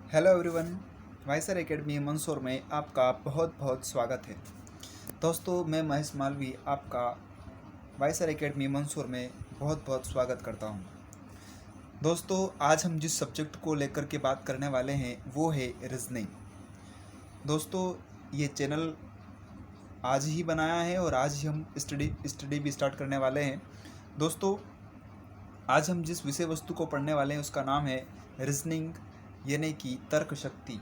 Hello everyone. Wiser Academy Mansoor में आपका बहुत बहुत स्वागत है। दोस्तों, मैं महेश मालवी आपका वाइसर एकेडमी मंसूर में बहुत बहुत स्वागत करता हूं। दोस्तों, आज हम जिस सब्जेक्ट को लेकर के बात करने वाले हैं वो है रीजनिंग। दोस्तों, ये चैनल आज ही बनाया है और आज ही हम स्टडी भी स्टार्ट करने वाले हैं। दोस्तों, आज हम जिस विषय वस्तु को पढ़ने वाले हैं उसका नाम है रीजनिंग, यानी कि तर्क शक्ति।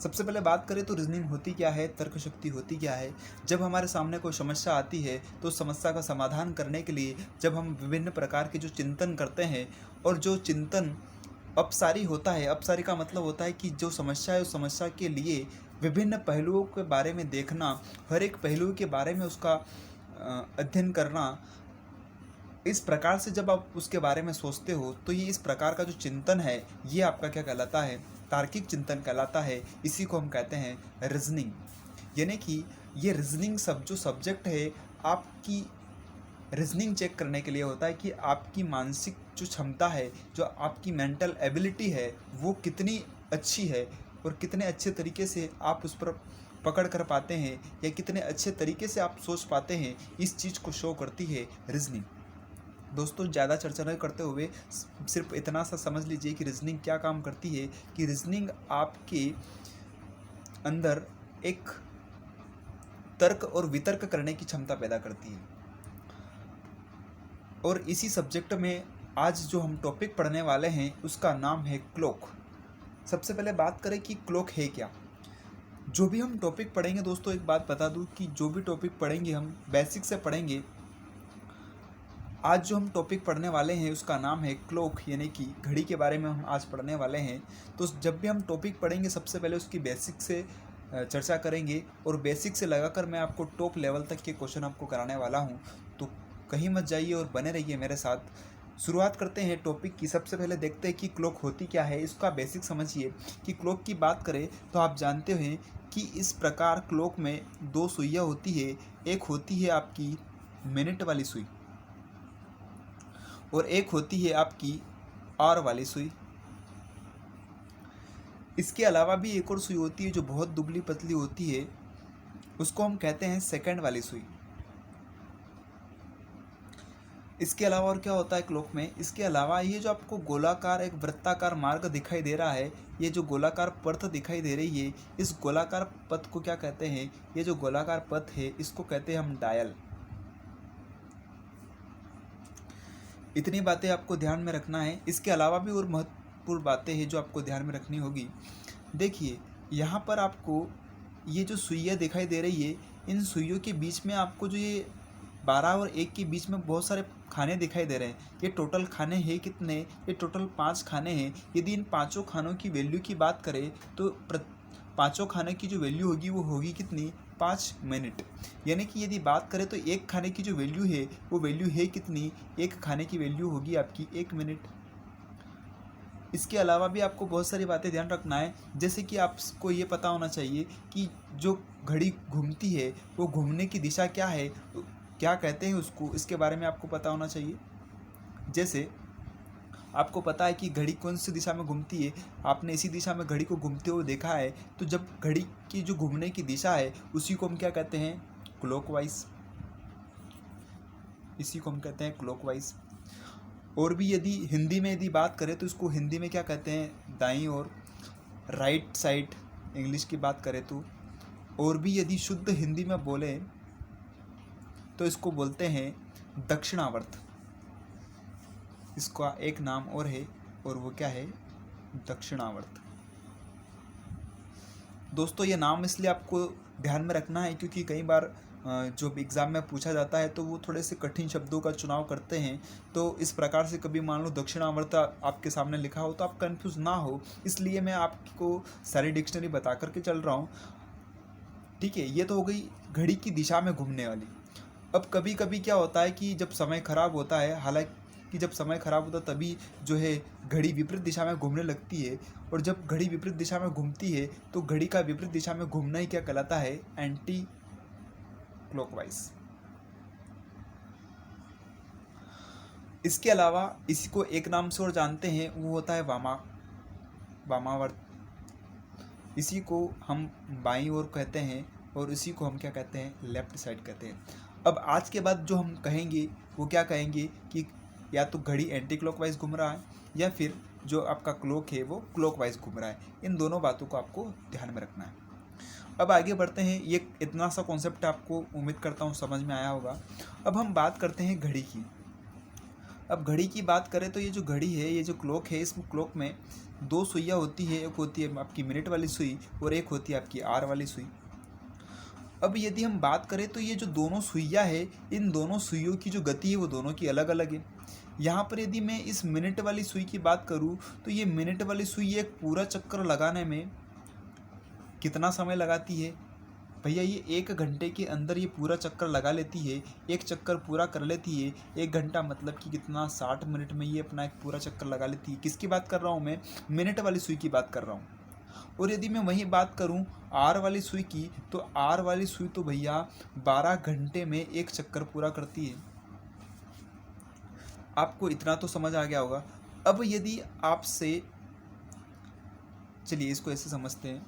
सबसे पहले बात करें तो रीजनिंग होती क्या है, तर्क शक्ति होती क्या है। जब हमारे सामने कोई समस्या आती है तो समस्या का समाधान करने के लिए जब हम विभिन्न प्रकार के जो चिंतन करते हैं और जो चिंतन अपसारी होता है, अपसारी का मतलब होता है कि जो समस्या है उस समस्या के लिए विभिन्न पहलुओं के बारे में देखना, हर एक पहलू के बारे में उसका अध्ययन करना। इस प्रकार से जब आप उसके बारे में सोचते हो तो ये इस प्रकार का जो चिंतन है ये आपका क्या कहलाता है, तार्किक चिंतन कहलाता है। इसी को हम कहते हैं रीजनिंग। यानी कि ये रीजनिंग जो सब्जेक्ट है आपकी रीजनिंग चेक करने के लिए होता है कि आपकी मानसिक जो क्षमता है, जो आपकी मेंटल एबिलिटी है वो कितनी अच्छी है और कितने अच्छे तरीके से आप उस पर पकड़ कर पाते हैं या कितने अच्छे तरीके से आप सोच पाते हैं। इस चीज़ को शो करती है रीजनिंग। दोस्तों, ज़्यादा चर्चा नहीं करते हुए सिर्फ इतना सा समझ लीजिए कि रीजनिंग क्या काम करती है। कि रीजनिंग आपके अंदर एक तर्क और वितर्क करने की क्षमता पैदा करती है। और इसी सब्जेक्ट में आज जो हम टॉपिक पढ़ने वाले हैं उसका नाम है क्लॉक। सबसे पहले बात करें कि क्लॉक है क्या। जो भी हम टॉपिक पढ़ेंगे दोस्तों, एक बात बता दूं कि जो भी टॉपिक पढ़ेंगे हम बेसिक से पढ़ेंगे। आज जो हम टॉपिक पढ़ने वाले हैं उसका नाम है क्लॉक, यानी कि घड़ी के बारे में हम आज पढ़ने वाले हैं। तो जब भी हम टॉपिक पढ़ेंगे सबसे पहले उसकी बेसिक से चर्चा करेंगे और बेसिक से लगाकर मैं आपको टॉप लेवल तक के क्वेश्चन आपको कराने वाला हूं। तो कहीं मत जाइए और बने रहिए मेरे साथ। शुरुआत करते हैं टॉपिक की। सबसे पहले देखते हैं कि क्लॉक होती क्या है, इसका बेसिक समझिए। कि क्लॉक की बात करें तो आप जानते हैं कि इस प्रकार क्लॉक में दो सुइयाँ होती है। एक होती है आपकी मिनट वाली सुई और एक होती है आपकी आवर वाली सुई। इसके अलावा भी एक और सुई होती है जो बहुत दुबली पतली होती है, उसको हम कहते हैं सेकंड वाली सुई। इसके अलावा और क्या होता है क्लॉक में, इसके अलावा ये जो आपको गोलाकार एक वृत्ताकार मार्ग दिखाई दे रहा है, ये जो गोलाकार पथ दिखाई दे रही है, इस गोलाकार पथ को क्या कहते हैं, ये जो गोलाकार पथ है इसको कहते हैं हम डायल। इतनी बातें आपको ध्यान में रखना है। इसके अलावा भी और महत्वपूर्ण बातें हैं जो आपको ध्यान में रखनी होगी। देखिए, यहाँ पर आपको ये जो सुइयाँ दिखाई दे रही है, इन सुइयों के बीच में आपको जो ये 12 और 1 के बीच में बहुत सारे खाने दिखाई दे रहे हैं। ये टोटल खाने हैं कितने, ये टोटल 5 खाने हैं। यदि इन पाँचों खानों की वैल्यू की बात करें तो पाँचों खाने की जो वैल्यू होगी वो होगी कितनी, 5 मिनट। यानी कि यदि बात करें तो एक खाने की जो वैल्यू है वो वैल्यू है कितनी, एक खाने की वैल्यू होगी आपकी 1 मिनट। इसके अलावा भी आपको बहुत सारी बातें ध्यान रखना है। जैसे कि आपको ये पता होना चाहिए कि जो घड़ी घूमती है वो घूमने की दिशा क्या है, क्या कहते हैं उसको, इसके बारे में आपको पता होना चाहिए। जैसे आपको पता है कि घड़ी कौन सी दिशा में घूमती है, आपने इसी दिशा में घड़ी को घूमते हुए देखा है। तो जब घड़ी की जो घूमने की दिशा है उसी को हम क्या कहते हैं, क्लॉकवाइज। इसी को हम कहते हैं क्लॉकवाइज। और भी यदि हिंदी में यदि बात करें तो इसको हिंदी में क्या कहते हैं, दाईं ओर, राइट साइड इंग्लिश की बात करें तो। और भी यदि शुद्ध हिंदी में बोले तो इसको बोलते हैं दक्षिणावर्त। इसका एक नाम और है और वो क्या है, दक्षिणावर्त। दोस्तों, ये नाम इसलिए आपको ध्यान में रखना है क्योंकि कई बार जो एग्ज़ाम में पूछा जाता है तो वो थोड़े से कठिन शब्दों का चुनाव करते हैं। तो इस प्रकार से कभी मान लो दक्षिणावर्त आपके सामने लिखा हो तो आप कंफ्यूज ना हो, इसलिए मैं आपको सारी डिक्शनरी बता करके चल रहा हूँ। ठीक है, ये तो हो गई घड़ी की दिशा में घूमने वाली। अब कभी कभी क्या होता है कि जब समय खराब होता है, हालांकि जब समय खराब होता है तभी जो है घड़ी विपरीत दिशा में घूमने लगती है। और जब घड़ी विपरीत दिशा में घूमती है तो घड़ी का विपरीत दिशा में घूमना ही क्या कहलाता है, एंटी क्लॉकवाइज। इसके अलावा इसी को एक नाम से और जानते हैं, वो होता है वामावर्त। इसी को हम बाईं ओर कहते हैं और इसी को हम क्या कहते हैं, लेफ्ट साइड कहते हैं। अब आज के बाद जो हम कहेंगे वो क्या कहेंगे कि या तो घड़ी एंटी क्लॉकवाइज घूम रहा है या फिर जो आपका क्लॉक है वो क्लॉकवाइज घूम रहा है। इन दोनों बातों को आपको ध्यान में रखना है। अब आगे बढ़ते हैं। ये इतना सा कॉन्सेप्ट आपको उम्मीद करता हूँ समझ में आया होगा। अब हम बात करते हैं घड़ी की। अब घड़ी की बात करें तो ये जो घड़ी है, ये जो क्लॉक है, इस क्लॉक में दो सुइयाँ होती है। एक होती है आपकी मिनट वाली सुई और एक होती है आपकी आर वाली सुई। अब यदि हम बात करें तो ये जो दोनों सुइयाँ है, इन दोनों सुइयों की जो गति है वो दोनों की अलग अलग है। यहाँ पर यदि मैं इस मिनट वाली सुई की बात करूँ तो ये मिनट वाली सुई एक पूरा चक्कर लगाने में कितना समय लगाती है भैया, ये 1 घंटे के अंदर ये पूरा चक्कर लगा लेती है। एक चक्कर पूरा कर लेती है। 1 घंटा मतलब कि कितना, 60 मिनट में ये अपना एक पूरा चक्कर लगा लेती है। किसकी बात कर रहा हूँ मैं, मिनट वाली सुई की बात कर रहा हूँ। और यदि मैं वहीं बात करूं आर वाली सुई की, तो आर वाली सुई तो भैया 12 घंटे में एक चक्कर पूरा करती है। आपको इतना तो समझ आ गया होगा। अब यदि आपसे, चलिए इसको ऐसे समझते हैं।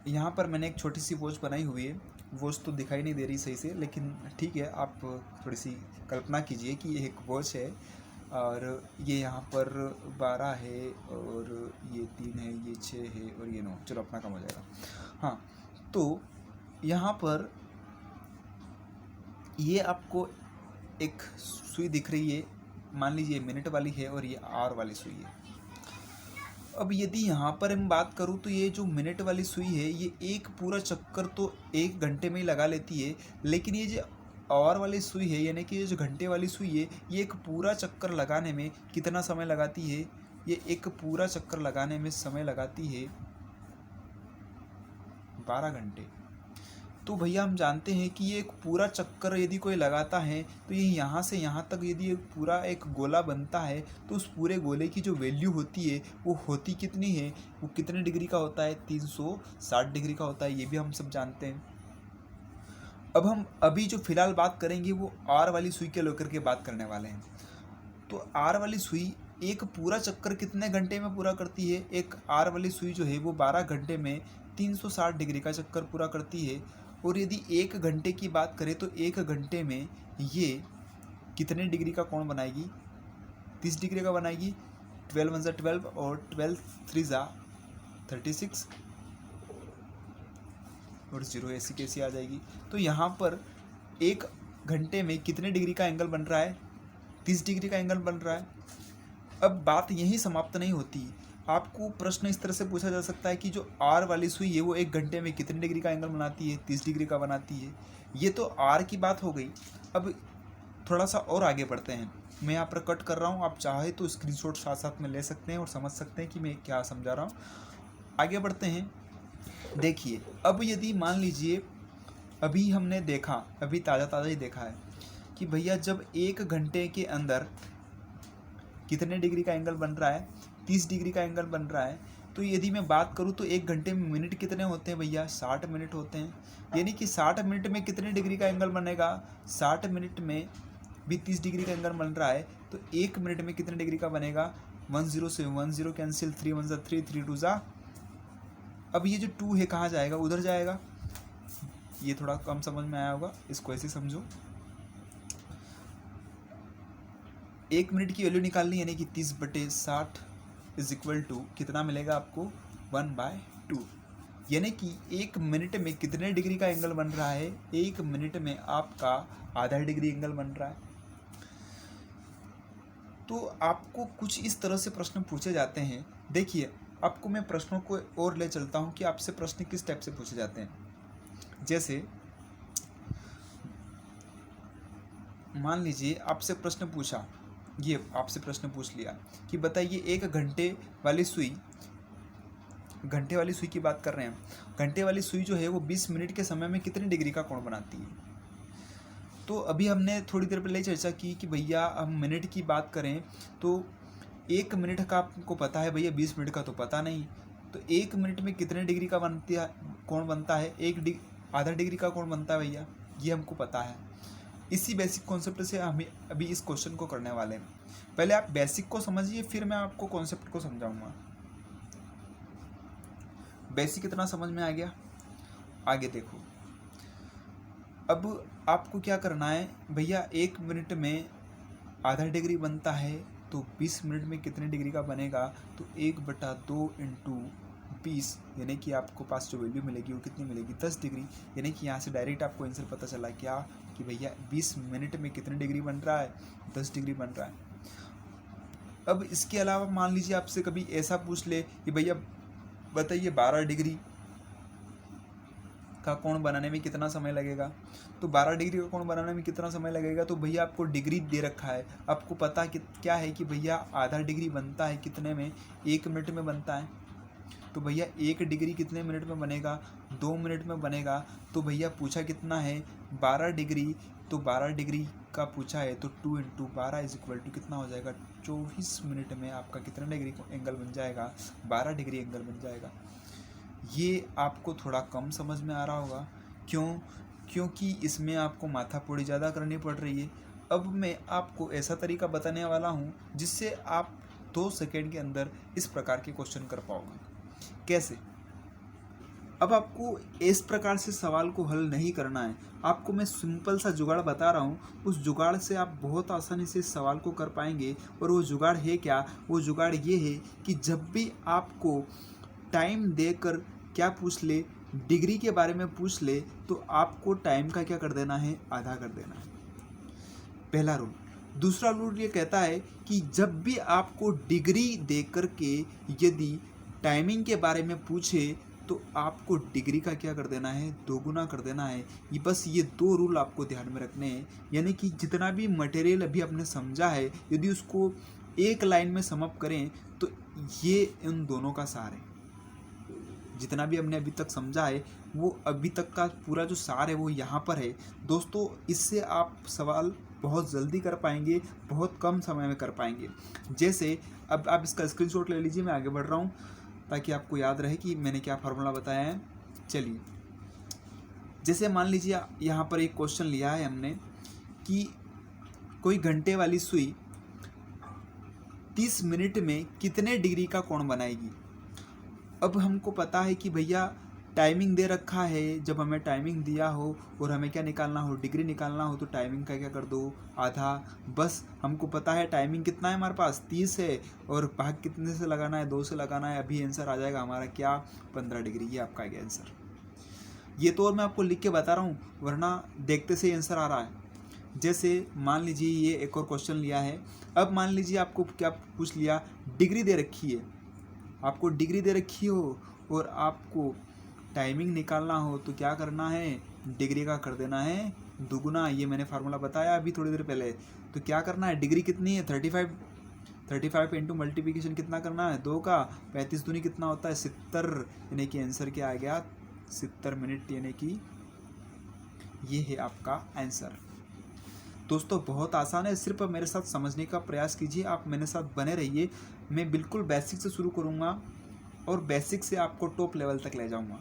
यहाँ पर मैंने एक छोटी सी वॉच बनाई हुई है। वॉच तो दिखाई नहीं दे रही सही से, लेकिन ठीक है, आप थोड़ी सी कल्पना कीजिए कि ये एक वॉच है और ये यहाँ पर 12 है और ये 3 है, ये 6 है और ये 9। चलो अपना काम हो जाएगा। हाँ, तो यहाँ पर ये आपको एक सुई दिख रही है। मान लीजिए मिनट वाली है और ये आर वाली सुई है। अब यदि यहाँ पर हम बात करूँ तो ये जो मिनट वाली सुई है, ये एक पूरा चक्कर तो 1 घंटे में ही लगा लेती है। लेकिन ये जो आवर वाली सुई है, यानी कि ये जो घंटे वाली सुई है, ये एक पूरा चक्कर लगाने में कितना समय लगाती है, ये एक पूरा चक्कर लगाने में समय लगाती है 12 घंटे। तो भैया हम जानते हैं कि ये एक पूरा चक्कर यदि कोई लगाता है तो ये यहाँ से यहाँ तक यदि पूरा एक गोला बनता है तो उस पूरे गोले की जो वैल्यू होती है वो होती कितनी है, वो कितने डिग्री का होता है, 360 डिग्री का होता है। ये भी हम सब जानते हैं। अब हम अभी जो फिलहाल बात करेंगे वो आर वाली सुई के लेकर के बात करने वाले हैं। तो आर वाली सुई एक पूरा चक्कर कितने घंटे में पूरा करती है, एक आर वाली सुई जो है वो 12 घंटे में 360 डिग्री का चक्कर पूरा करती है। और यदि 1 घंटे की बात करें तो 1 घंटे में ये कितने डिग्री का कोण बनाएगी, 30 डिग्री का बनाएगी। 12 1 12 और 12 3 36 और 0 ऐसी कैसी आ जाएगी। तो यहाँ पर 1 घंटे में कितने डिग्री का एंगल बन रहा है, 30 डिग्री का एंगल बन रहा है। अब बात यहीं समाप्त नहीं होती। आपको प्रश्न इस तरह से पूछा जा सकता है कि जो आर वाली सुई है वो 1 घंटे में कितने डिग्री का एंगल बनाती है, 30 डिग्री का बनाती है। ये तो आर की बात हो गई। अब थोड़ा सा और आगे बढ़ते हैं। मैं यहाँ पर कट कर रहा हूँ, आप चाहे तो स्क्रीनशॉट साथ साथ में ले सकते हैं और समझ सकते हैं कि मैं क्या समझा रहा हूँ। आगे बढ़ते हैं। देखिए, अब यदि मान लीजिए अभी हमने देखा, अभी ताज़ा ताज़ा ही देखा है कि भैया जब 1 घंटे के अंदर कितने डिग्री का एंगल बन रहा है, 30 डिग्री का एंगल बन रहा है। तो यदि मैं बात करूँ तो 1 घंटे में मिनट कितने होते हैं भैया, 60 मिनट होते हैं। यानी कि 60 मिनट में कितने डिग्री का एंगल बनेगा, 60 मिनट में भी 30 डिग्री का एंगल बन रहा है। तो 1 मिनट में कितने डिग्री का बनेगा, 10 से 10 कैंसिल, 3 1 3 3 2 जा। अब ये जो 2 है कहाँ जाएगा, उधर जाएगा। ये थोड़ा कम समझ में आया होगा, इसको ऐसे समझो। 1 मिनट की वैल्यू निकालनी, यानी कि 30/60 इज इक्वल टू कितना मिलेगा आपको, 1/2। यानी कि 1 मिनट में कितने डिग्री का एंगल बन रहा है, 1 मिनट में आपका आधा डिग्री एंगल बन रहा है। तो आपको कुछ इस तरह से प्रश्न पूछे जाते हैं। देखिए, आपको मैं प्रश्नों को और ले चलता हूँ कि आपसे प्रश्न किस टाइप से पूछे जाते हैं। जैसे मान लीजिए आपसे प्रश्न पूछा, ये आपसे प्रश्न पूछ लिया कि बताइए 1 घंटे वाली सुई, घंटे वाली सुई की बात कर रहे हैं। घंटे वाली सुई जो है वो 20 मिनट के समय में कितने डिग्री का कोण बनाती है। तो अभी हमने थोड़ी देर पहले चर्चा की कि भैया हम मिनट की बात करें तो 1 मिनट का आपको पता है भैया, 20 मिनट का तो पता नहीं। तो 1 मिनट में कितने डिग्री का कोण बनता है, आधा डिग्री का कोण बनता है भैया, ये हमको पता है। इसी बेसिक कॉन्सेप्ट से हम अभी इस क्वेश्चन को करने वाले हैं। पहले आप बेसिक को समझिए, फिर मैं आपको कॉन्सेप्ट को समझाऊंगा। बेसिक कितना समझ में आ गया। आगे देखो, अब आपको क्या करना है भैया, 1 मिनट में आधा डिग्री बनता है तो 20 मिनट में कितने डिग्री का बनेगा, तो 1/2 इंटू 20, यानी कि आपको पास जो वैल्यू मिलेगी वो कितनी मिलेगी, 10 डिग्री। यानी कि यहाँ से डायरेक्ट आपको आंसर पता चला क्या, कि भैया 20 मिनट में कितने डिग्री बन रहा है, 10 डिग्री बन रहा है। अब इसके अलावा मान लीजिए आपसे कभी ऐसा पूछ ले कि भैया बताइए 12 डिग्री का कोण बनाने में कितना समय लगेगा, तो 12 डिग्री का कोण बनाने में कितना समय लगेगा, तो भैया आपको डिग्री दे रखा है, आपको पता कि क्या है कि भैया आधा डिग्री बनता है कितने में, 1 मिनट में बनता है। तो भैया 1 डिग्री कितने मिनट में बनेगा, 2 मिनट में बनेगा। तो भैया पूछा कितना है, 12 डिग्री, तो 12 डिग्री का पूछा है तो 2 इंटू 12 इज इक्वल टू कितना हो जाएगा, 24 मिनट में आपका कितना डिग्री एंगल बन जाएगा, 12 डिग्री एंगल बन जाएगा। ये आपको थोड़ा कम समझ में आ रहा होगा, क्योंकि इसमें आपको माथापोड़ी ज़्यादा करनी पड़ रही है। अब मैं आपको ऐसा तरीका बताने वाला हूँ जिससे आप 2 सेकेंड के अंदर इस प्रकार के क्वेश्चन कर पाओगे। कैसे? अब आपको इस प्रकार से सवाल को हल नहीं करना है, आपको मैं सिंपल सा जुगाड़ बता रहा हूँ, उस जुगाड़ से आप बहुत आसानी से इस सवाल को कर पाएंगे। और वो जुगाड़ है क्या, वो जुगाड़ ये है कि जब भी आपको टाइम देकर क्या पूछ ले, डिग्री के बारे में पूछ ले, तो आपको टाइम का क्या कर देना है, आधा कर देना है, पहला रूल। दूसरा रूल ये कहता है कि जब भी आपको डिग्री दे करके यदि टाइमिंग के बारे में पूछे तो आपको डिग्री का क्या कर देना है, दोगुना कर देना है। ये बस ये 2 रूल आपको ध्यान में रखने हैं। यानी कि जितना भी मटेरियल अभी आपने समझा है, यदि उसको एक लाइन में सम अप करें तो ये इन दोनों का सार है। जितना भी हमने अभी तक समझा है वो अभी तक का पूरा जो सार है वो यहाँ पर है दोस्तों। इससे आप सवाल बहुत जल्दी कर पाएंगे, बहुत कम समय में कर पाएंगे। जैसे अब आप इसका स्क्रीनशॉट ले लीजिए, मैं आगे बढ़ रहा हूँ ताकि आपको याद रहे कि मैंने क्या फार्मूला बताया है। चलिए, जैसे मान लीजिए यहाँ पर एक क्वेश्चन लिया है हमने कि कोई घंटे वाली सुई 30 मिनट में कितने डिग्री का कोण बनाएगी। अब हमको पता है कि भैया टाइमिंग दे रखा है, जब हमें टाइमिंग दिया हो और हमें क्या निकालना हो, डिग्री निकालना हो, तो टाइमिंग का क्या कर दो, आधा। बस हमको पता है टाइमिंग कितना है हमारे पास, 30 है, और भाग कितने से लगाना है, 2 से लगाना है। अभी आंसर आ जाएगा हमारा क्या, 15 डिग्री। ये आपका आ गया आंसर। ये तो और मैं आपको लिख के बता रहा हूँ, वरना देखते से आंसर आ रहा है। जैसे मान लीजिए ये एक और क्वेश्चन लिया है। अब मान लीजिए आपको क्या पूछ लिया, डिग्री दे रखी है, आपको डिग्री दे रखी हो और आपको टाइमिंग निकालना हो, तो क्या करना है, डिग्री का कर देना है दुगुना। ये मैंने फार्मूला बताया अभी थोड़ी देर पहले। तो क्या करना है, डिग्री कितनी है, 35 इंटू मल्टीप्लिकेशन कितना करना है, 2 का, 35 दूनी कितना होता है, 70। यानी कि आंसर क्या आ गया, 70 मिनट। यानी कि ये है आपका आंसर। दोस्तों बहुत आसान है, सिर्फ मेरे साथ समझने का प्रयास कीजिए, आप मेरे साथ बने रहिए। मैं बिल्कुल बेसिक से शुरू करूँगा और बेसिक से आपको टॉप लेवल तक ले जाऊँगा।